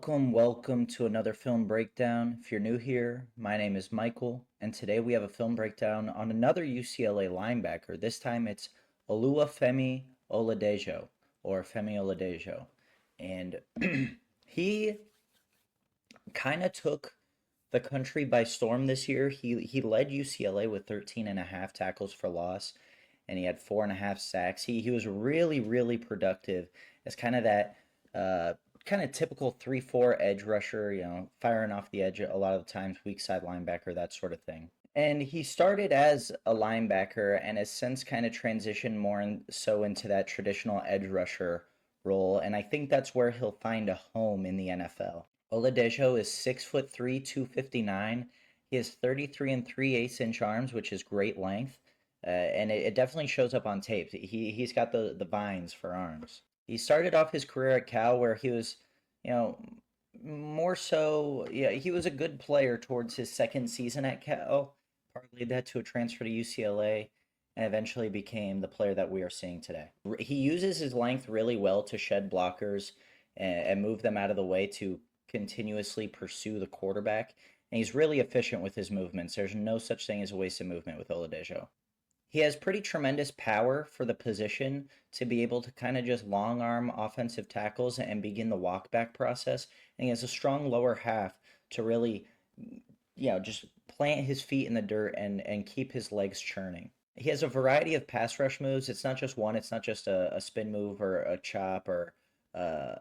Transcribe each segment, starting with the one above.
Welcome to another film breakdown. If you're new here, my name is Michael, and today we have a film breakdown on another UCLA linebacker. This time it's Oluwafemi Oladejo, or Femi Oladejo. And he kind of took the country by storm this year. He led UCLA with 13 and a half tackles for loss, and he had 4.5 sacks. He was really productive as kind of that kind of typical 3-4 edge rusher, firing off the edge a lot of the times, weak side linebacker, that sort of thing. And he started as a linebacker and has since kind of transitioned so into that traditional edge rusher role. And I think that's where he'll find a home in the NFL. Oladejo is 6'3", 259. He has 33 and 3/8 inch arms, which is great length. And it definitely shows up on tape. He's got the vines for arms. He started off his career at Cal where he was, you know, more so, yeah, he was a good player towards his second season at Cal, partly that to a transfer to UCLA, and eventually became the player that we are seeing today. He uses his length really well to shed blockers and move them out of the way to continuously pursue the quarterback, and he's really efficient with his movements. There's no such thing as a wasted movement with Oladejo. He has pretty tremendous power for the position to be able to kind of just long arm offensive tackles and begin the walk back process. And he has a strong lower half to really, just plant his feet in the dirt and keep his legs churning. He has a variety of pass rush moves. It's not just one, it's not just a spin move or a chop or a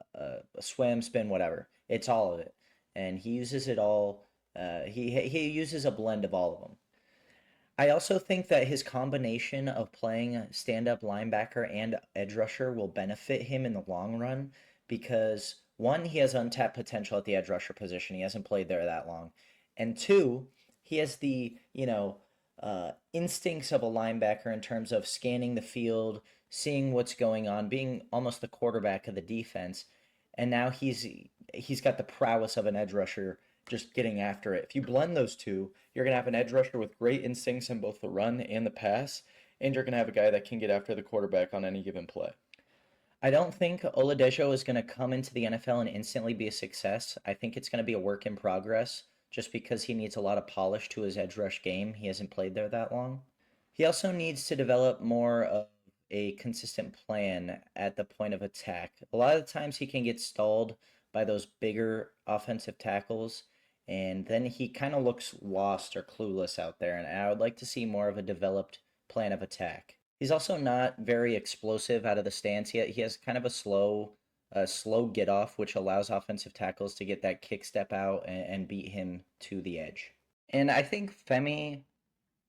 swim, spin, whatever. It's all of it. And he uses it all. He uses a blend of all of them. I also think that his combination of playing stand-up linebacker and edge rusher will benefit him in the long run because one, he has untapped potential at the edge rusher position. He hasn't played there that long. And two, he has the, instincts of a linebacker in terms of scanning the field, seeing what's going on, being almost the quarterback of the defense. And now he's got the prowess of an edge rusher just getting after it. If you blend those two, you're going to have an edge rusher with great instincts in both the run and the pass, and you're going to have a guy that can get after the quarterback on any given play. I don't think Oladejo is going to come into the NFL and instantly be a success. I think it's going to be a work in progress just because he needs a lot of polish to his edge rush game. He hasn't played there that long. He also needs to develop more of a consistent plan at the point of attack. A lot of the times he can get stalled by those bigger offensive tackles, and then he kind of looks lost or clueless out there, and I would like to see more of a developed plan of attack. He's also not very explosive out of the stance. He has kind of a slow get off, which allows offensive tackles to get that kick step out and beat him to the edge. And I think Femi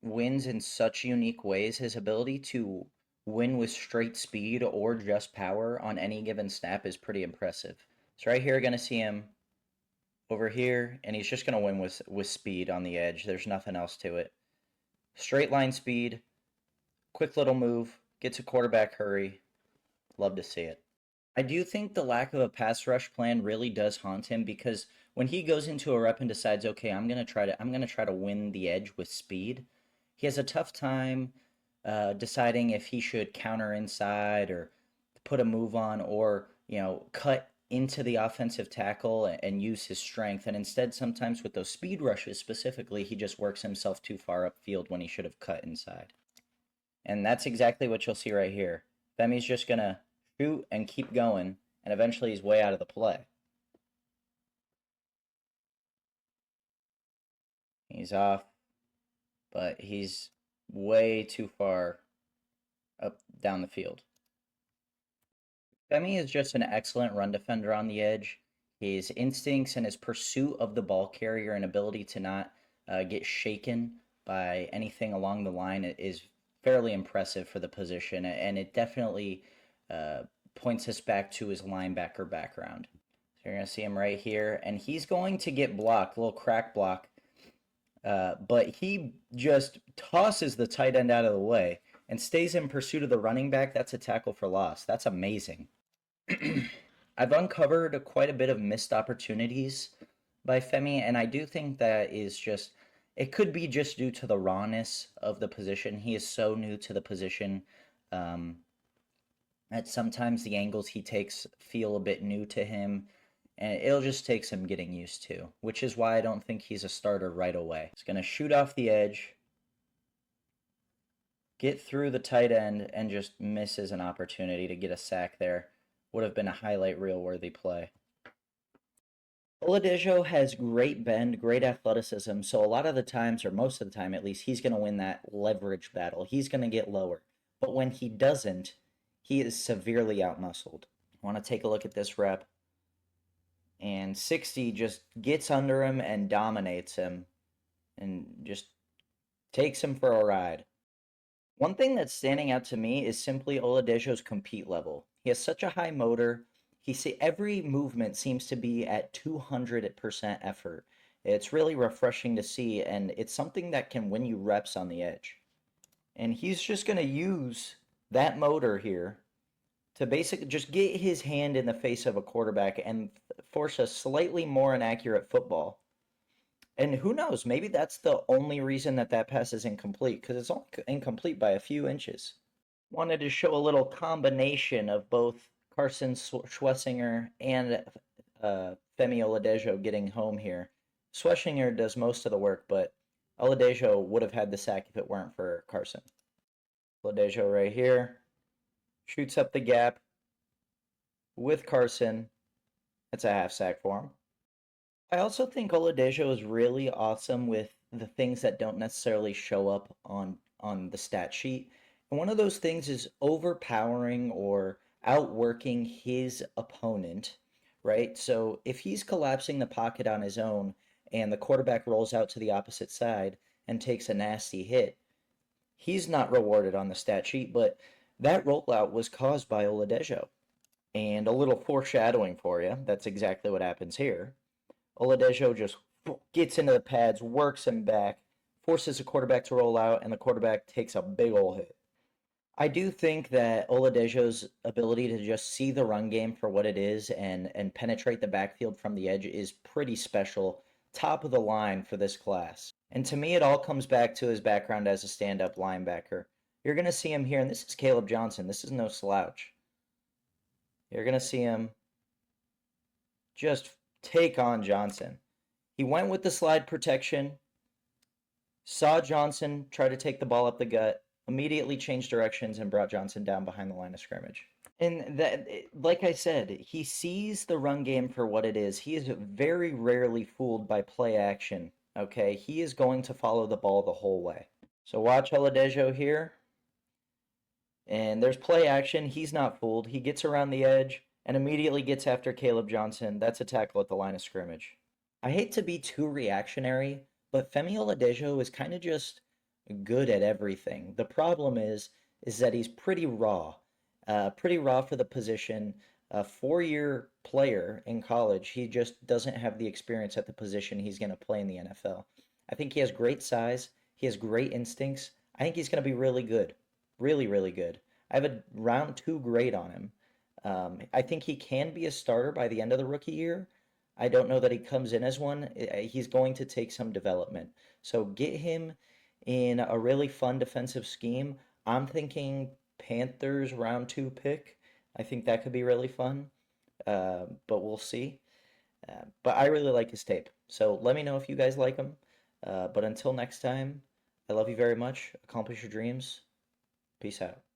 wins in such unique ways. His ability to win with straight speed or just power on any given snap is pretty impressive. So right here, going to see him over here, and he's just going to win with speed on the edge. There's nothing else to it. Straight line speed, quick little move, gets a quarterback hurry. Love to see it. I do think the lack of a pass rush plan really does haunt him because when he goes into a rep and decides, okay, I'm gonna try to win the edge with speed, he has a tough time deciding if he should counter inside or put a move on or cut into the offensive tackle and use his strength. And instead, sometimes with those speed rushes specifically, he just works himself too far upfield when he should have cut inside. And that's exactly what you'll see right here. Femi's just going to shoot and keep going, and eventually he's way out of the play. He's off, but he's way too far up down the field. Femi is just an excellent run defender on the edge. His instincts and his pursuit of the ball carrier and ability to not get shaken by anything along the line is fairly impressive for the position, and it definitely points us back to his linebacker background. So you're going to see him right here, and he's going to get blocked, a little crack block, but he just tosses the tight end out of the way and stays in pursuit of the running back. That's a tackle for loss. That's amazing. I've uncovered quite a bit of missed opportunities by Femi, and I do think that it could be just due to the rawness of the position. He is so new to the position that sometimes the angles he takes feel a bit new to him, and it'll just take some getting used to, which is why I don't think he's a starter right away. He's going to shoot off the edge, get through the tight end, and just misses an opportunity to get a sack there. Would have been a highlight reel worthy play. Oladejo has great bend, great athleticism, so a lot of the times, or most of the time at least, he's going to win that leverage battle. He's going to get lower. But when he doesn't, he is severely outmuscled. I want to take a look at this rep. And 60 just gets under him and dominates him and just takes him for a ride. One thing that's standing out to me is simply Oladejo's compete level. He has such a high motor. Every movement seems to be at 200% effort. It's really refreshing to see, and it's something that can win you reps on the edge. And he's just going to use that motor here to basically just get his hand in the face of a quarterback and force a slightly more inaccurate football. And who knows, maybe that's the only reason that pass is incomplete, because it's only incomplete by a few inches. Wanted to show a little combination of both Carson Schwessinger and Femi Oladejo getting home here. Schwessinger does most of the work, but Oladejo would have had the sack if it weren't for Carson. Oladejo right here shoots up the gap with Carson. It's a half sack for him. I also think Oladejo is really awesome with the things that don't necessarily show up on the stat sheet. And one of those things is overpowering or outworking his opponent, right? So if he's collapsing the pocket on his own and the quarterback rolls out to the opposite side and takes a nasty hit, he's not rewarded on the stat sheet, but that rollout was caused by Oladejo. And a little foreshadowing for you, that's exactly what happens here. Oladejo just gets into the pads, works him back, forces the quarterback to roll out, and the quarterback takes a big ol' hit. I do think that Oladejo's ability to just see the run game for what it is and penetrate the backfield from the edge is pretty special, top of the line for this class. And to me, it all comes back to his background as a stand-up linebacker. You're going to see him here, and this is Caleb Johnson. This is no slouch. You're going to see him just take on Johnson. He went with the slide protection, saw Johnson try to take the ball up the gut, immediately changed directions and brought Johnson down behind the line of scrimmage. And that, like I said, he sees the run game for what it is. He is very rarely fooled by play action, okay? He is going to follow the ball the whole way. So watch Oladejo here. And there's play action. He's not fooled. He gets around the edge and immediately gets after Caleb Johnson. That's a tackle at the line of scrimmage. I hate to be too reactionary, but Femi Oladejo is kind of just good at everything. The problem is that he's pretty raw for the position. A 4-year player in college, he just doesn't have the experience at the position he's going to play in the NFL. I think he has great size. He has great instincts. I think he's going to be really good. Really, really good. I have a round 2 grade on him. I think he can be a starter by the end of the rookie year. I don't know that he comes in as one. He's going to take some development. So get him in a really fun defensive scheme. I'm thinking Panthers round 2 pick. I think that could be really fun, but we'll see. But I really like his tape. So let me know if you guys like him. But until next time, I love you very much. Accomplish your dreams. Peace out.